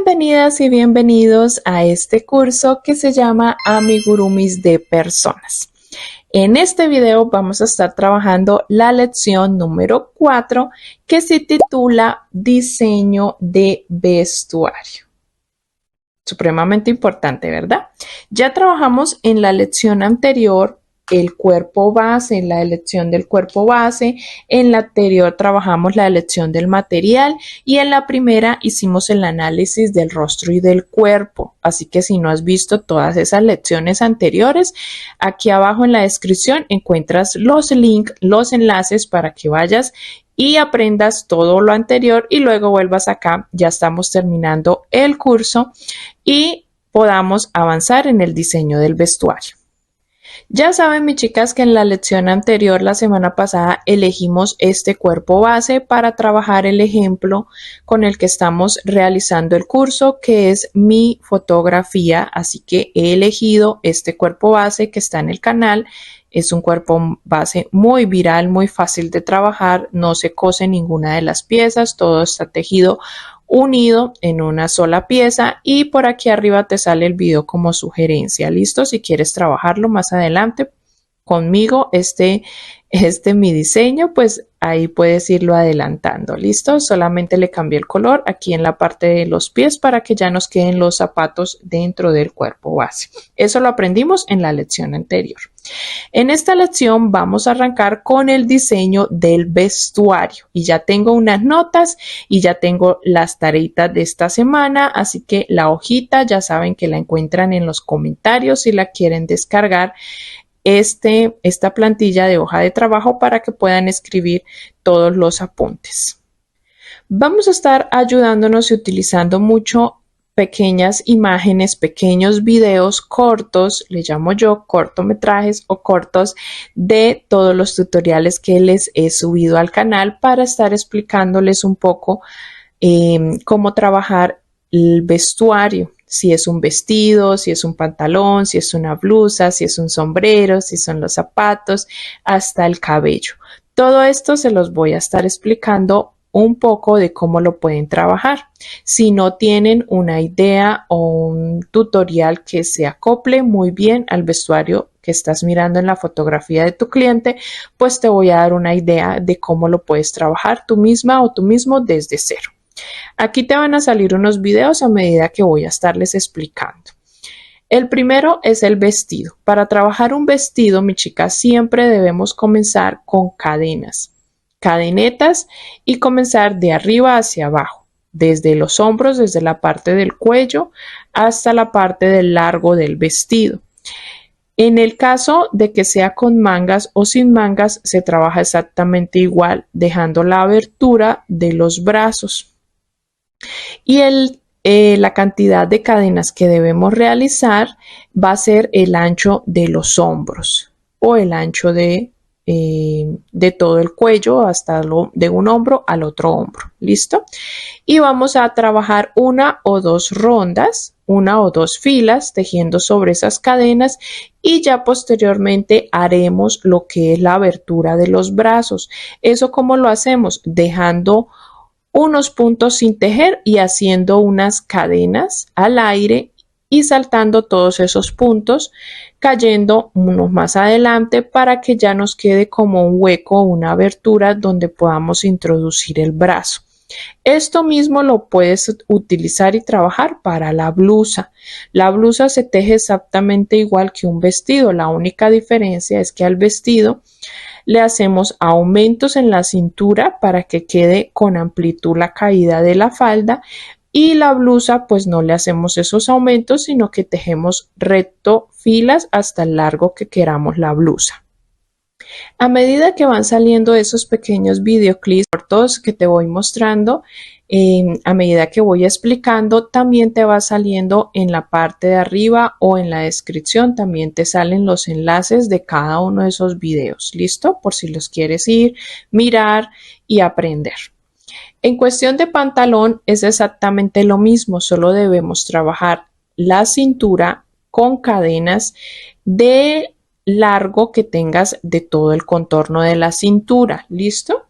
Bienvenidas y bienvenidos a este curso que se llama Amigurumis de Personas. En este video vamos a estar trabajando la lección número 4 que se titula Diseño de vestuario. Supremamente importante, ¿verdad? Ya trabajamos en la lección anterior el cuerpo base, en la elección del cuerpo base. En la anterior trabajamos la elección del material y en la primera hicimos el análisis del rostro y del cuerpo. Así que si no has visto todas esas lecciones anteriores, aquí abajo en la descripción encuentras los links, los enlaces para que vayas y aprendas todo lo anterior y luego vuelvas acá. Ya estamos terminando el curso y podamos avanzar en el diseño del vestuario. Ya saben, mis chicas, que en la lección anterior, la semana pasada, elegimos este cuerpo base para trabajar el ejemplo con el que estamos realizando el curso, que es mi fotografía. Así que he elegido este cuerpo base que está en el canal. Es un cuerpo base muy viral, muy fácil de trabajar. No se cose ninguna de las piezas, todo está tejido unido en una sola pieza y por aquí arriba te sale el video como sugerencia. ¿Listo? Si quieres trabajarlo más adelante conmigo, mi diseño, pues ahí puedes irlo adelantando. ¿Listo? Solamente le cambié el color aquí en la parte de los pies para que ya nos queden los zapatos dentro del cuerpo base. Eso lo aprendimos en la lección anterior. En esta lección vamos a arrancar con el diseño del vestuario y ya tengo unas notas y ya tengo las tareitas de esta semana, así que la hojita ya saben que la encuentran en los comentarios si la quieren descargar. Esta plantilla de hoja de trabajo para que puedan escribir todos los apuntes. Vamos a estar ayudándonos y utilizando mucho pequeñas imágenes, pequeños videos cortos, le llamo yo cortometrajes o cortos de todos los tutoriales que les he subido al canal para estar explicándoles un poco cómo trabajar el vestuario. Si es un vestido, si es un pantalón, si es una blusa, si es un sombrero, si son los zapatos, hasta el cabello. Todo esto se los voy a estar explicando un poco de cómo lo pueden trabajar. Si no tienen una idea o un tutorial que se acople muy bien al vestuario que estás mirando en la fotografía de tu cliente, pues te voy a dar una idea de cómo lo puedes trabajar tú misma o tú mismo desde cero. Aquí te van a salir unos videos a medida que voy a estarles explicando. El primero es el vestido. Para trabajar un vestido, mi chica, siempre debemos comenzar con cadenas, cadenetas y comenzar de arriba hacia abajo, desde los hombros, desde la parte del cuello hasta la parte del largo del vestido. En el caso de que sea con mangas o sin mangas, se trabaja exactamente igual, dejando la abertura de los brazos. Y la cantidad de cadenas que debemos realizar va a ser el ancho de los hombros o el ancho de todo el cuello hasta de un hombro al otro hombro. ¿Listo? Y vamos a trabajar una o dos rondas, una o dos filas tejiendo sobre esas cadenas y ya posteriormente haremos lo que es la abertura de los brazos. ¿Eso cómo lo hacemos? Dejando unos puntos sin tejer y haciendo unas cadenas al aire y saltando todos esos puntos, cayendo unos más adelante para que ya nos quede como un hueco, una abertura donde podamos introducir el brazo. Esto mismo lo puedes utilizar y trabajar para la blusa. La blusa se teje exactamente igual que un vestido. La única diferencia es que al vestido le hacemos aumentos en la cintura para que quede con amplitud la caída de la falda y la blusa pues no le hacemos esos aumentos sino que tejemos recto filas hasta el largo que queramos la blusa. A medida que van saliendo esos pequeños videoclips cortos que te voy mostrando, a medida que voy explicando, también te va saliendo en la parte de arriba o en la descripción, también te salen los enlaces de cada uno de esos videos. ¿Listo? Por si los quieres ir, mirar y aprender. En cuestión de pantalón es exactamente lo mismo, solo debemos trabajar la cintura con cadenas de largo que tengas de todo el contorno de la cintura. ¿Listo?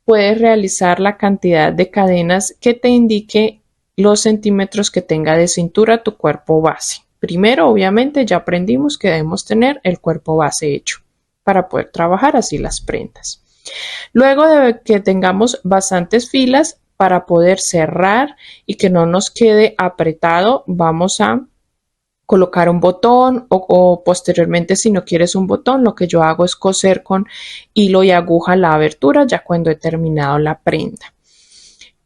Puedes realizar la cantidad de cadenas que te indique los centímetros que tenga de cintura tu cuerpo base. Primero, obviamente, ya aprendimos que debemos tener el cuerpo base hecho para poder trabajar así las prendas. Luego de que tengamos bastantes filas para poder cerrar y que no nos quede apretado, vamos a colocar un botón o posteriormente, si no quieres un botón, lo que yo hago es coser con hilo y aguja la abertura ya cuando he terminado la prenda.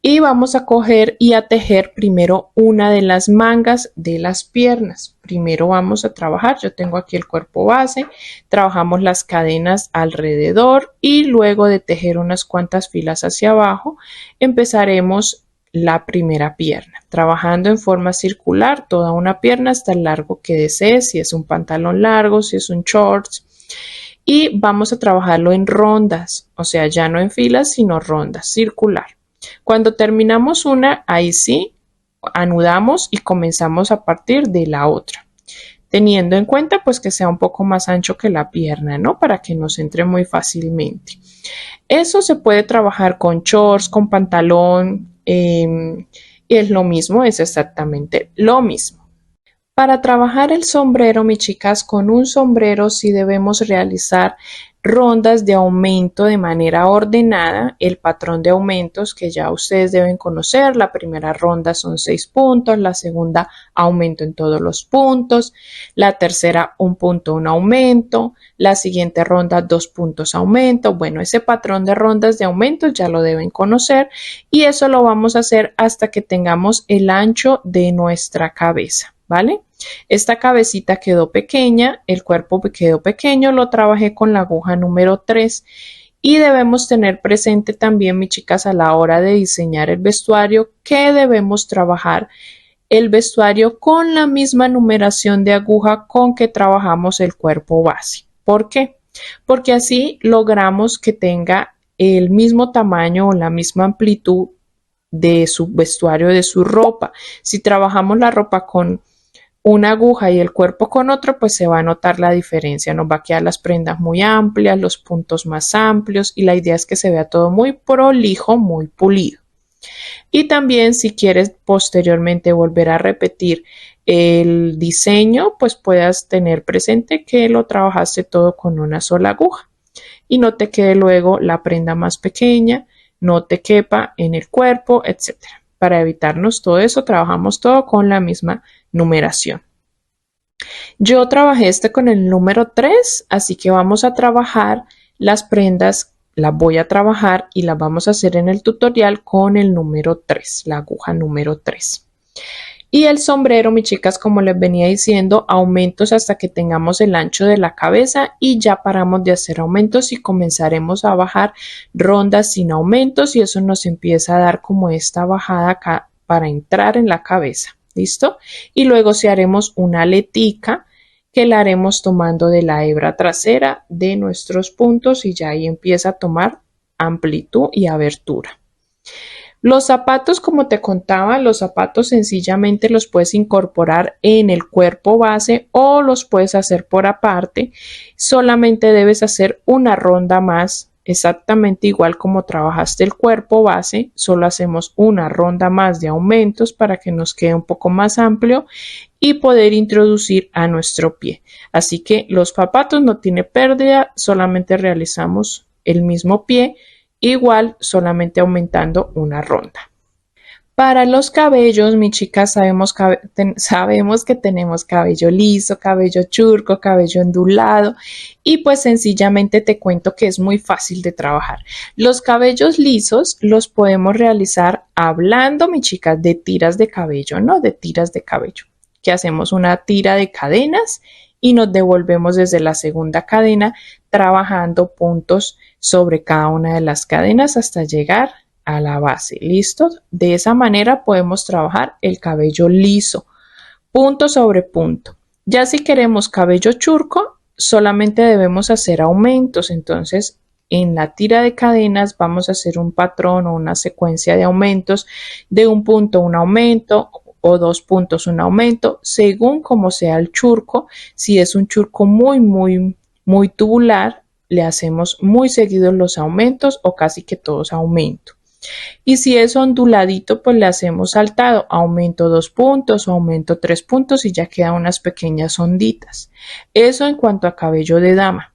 Y vamos a coger y a tejer primero una de las mangas de las piernas. Primero vamos a trabajar, yo tengo aquí el cuerpo base, trabajamos las cadenas alrededor y luego de tejer unas cuantas filas hacia abajo, empezaremos la primera pierna, trabajando en forma circular toda una pierna hasta el largo que desees, si es un pantalón largo, si es un shorts. Y vamos a trabajarlo en rondas, o sea, ya no en filas, sino rondas, circular. Cuando terminamos una, ahí sí, anudamos y comenzamos a partir de la otra, teniendo en cuenta pues que sea un poco más ancho que la pierna, ¿no? Para que nos entre muy fácilmente. Eso se puede trabajar con shorts, con pantalón, y es lo mismo, es exactamente lo mismo. Para trabajar el sombrero, mis chicas, con un sombrero sí debemos realizar rondas de aumento de manera ordenada, el patrón de aumentos que ya ustedes deben conocer. La primera ronda son 6 puntos, la segunda aumento en todos los puntos, la tercera un punto, un aumento, la siguiente ronda 2 puntos aumento. Bueno, ese patrón de rondas de aumentos ya lo deben conocer y eso lo vamos a hacer hasta que tengamos el ancho de nuestra cabeza, ¿vale? Esta cabecita quedó pequeña, el cuerpo quedó pequeño, lo trabajé con la aguja número 3 y debemos tener presente también, mis chicas, a la hora de diseñar el vestuario, que debemos trabajar el vestuario con la misma numeración de aguja con que trabajamos el cuerpo base. ¿Por qué? Porque así logramos que tenga el mismo tamaño o la misma amplitud de su vestuario, de su ropa. Si trabajamos la ropa con una aguja y el cuerpo con otro, pues se va a notar la diferencia, nos va a quedar las prendas muy amplias, los puntos más amplios y la idea es que se vea todo muy prolijo, muy pulido. Y también si quieres posteriormente volver a repetir el diseño, pues puedas tener presente que lo trabajaste todo con una sola aguja y no te quede luego la prenda más pequeña, no te quepa en el cuerpo, etcétera. Para evitarnos todo eso, trabajamos todo con la misma numeración. Yo trabajé con el número 3, así que vamos a trabajar las prendas, las voy a trabajar y las vamos a hacer en el tutorial con el número 3, la aguja número 3. Y el sombrero, mis chicas, como les venía diciendo, aumentos hasta que tengamos el ancho de la cabeza y ya paramos de hacer aumentos y comenzaremos a bajar rondas sin aumentos y eso nos empieza a dar como esta bajada acá para entrar en la cabeza. ¿Listo? Y luego si haremos una aletica que la haremos tomando de la hebra trasera de nuestros puntos y ya ahí empieza a tomar amplitud y abertura. Los zapatos, como te contaba, los zapatos sencillamente los puedes incorporar en el cuerpo base o los puedes hacer por aparte. Solamente debes hacer una ronda más, exactamente igual como trabajaste el cuerpo base. Solo hacemos una ronda más de aumentos para que nos quede un poco más amplio y poder introducir a nuestro pie. Así que los zapatos no tiene pérdida, solamente realizamos el mismo pie. Igual solamente aumentando una ronda. Para los cabellos, mis chicas, sabemos que tenemos cabello liso, cabello churco, cabello ondulado y pues sencillamente te cuento que es muy fácil de trabajar. Los cabellos lisos los podemos realizar hablando, mis chicas, de tiras de cabello, ¿no? De tiras de cabello. Que hacemos una tira de cadenas y nos devolvemos desde la segunda cadena trabajando puntos sobre cada una de las cadenas hasta llegar a la base. ¿Listo? De esa manera podemos trabajar el cabello liso, punto sobre punto. Ya si queremos cabello churco, solamente debemos hacer aumentos. Entonces, en la tira de cadenas vamos a hacer un patrón o una secuencia de aumentos de un punto, un aumento o 2 puntos, un aumento, según como sea el churco. Si es un churco muy tubular, le hacemos muy seguidos los aumentos o casi que todos aumentos. Y si es onduladito, pues le hacemos saltado, aumento 2 puntos o aumento 3 puntos y ya quedan unas pequeñas onditas. Eso en cuanto a cabello de dama.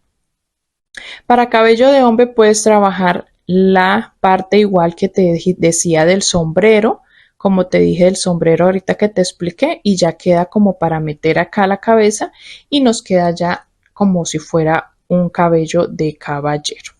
Para cabello de hombre puedes trabajar la parte igual que te decía del sombrero, como te dije del sombrero ahorita que te expliqué, y ya queda como para meter acá la cabeza y nos queda ya como si fuera un cabello de caballero.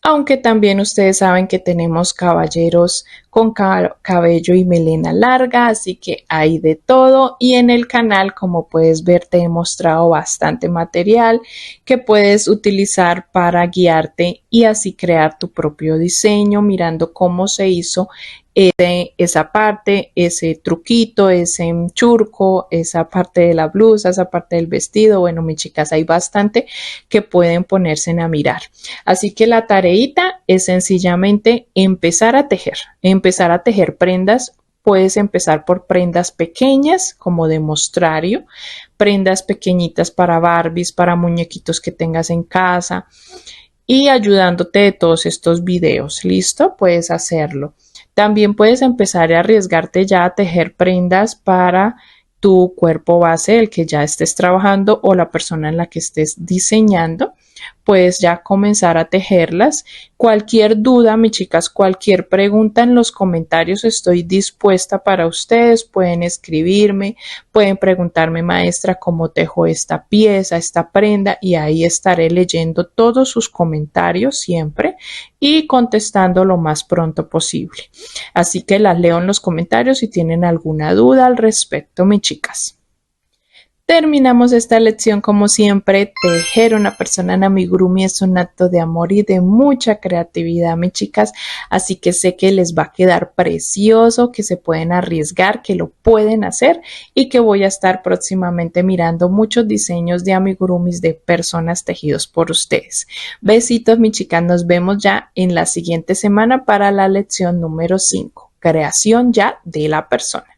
Aunque también ustedes saben que tenemos caballeros con cabello y melena larga, así que hay de todo. Y en el canal, como puedes ver, te he mostrado bastante material que puedes utilizar para guiarte y así crear tu propio diseño, mirando cómo se hizo esa parte, ese truquito, ese churco, esa parte de la blusa, esa parte del vestido. Bueno, mis chicas, hay bastante que pueden ponerse a mirar. Así que la tareita es sencillamente empezar a tejer prendas. Puedes empezar por prendas pequeñas como de mostrario, prendas pequeñitas para Barbies, para muñequitos que tengas en casa y ayudándote de todos estos videos. ¿Listo? Puedes hacerlo. También puedes empezar a arriesgarte ya a tejer prendas para tu cuerpo base, el que ya estés trabajando o la persona en la que estés diseñando. Puedes ya comenzar a tejerlas. Cualquier duda, mis chicas, cualquier pregunta en los comentarios, estoy dispuesta para ustedes. Pueden escribirme, pueden preguntarme, maestra, cómo tejo esta pieza, esta prenda, y ahí estaré leyendo todos sus comentarios siempre y contestando lo más pronto posible. Así que las leo en los comentarios si tienen alguna duda al respecto, mis chicas. Terminamos esta lección como siempre. Tejer una persona en amigurumi es un acto de amor y de mucha creatividad, mis chicas, así que sé que les va a quedar precioso, que se pueden arriesgar, que lo pueden hacer y que voy a estar próximamente mirando muchos diseños de amigurumis de personas tejidos por ustedes. Besitos, mis chicas, nos vemos ya en la siguiente semana para la lección número 5, creación ya de la persona.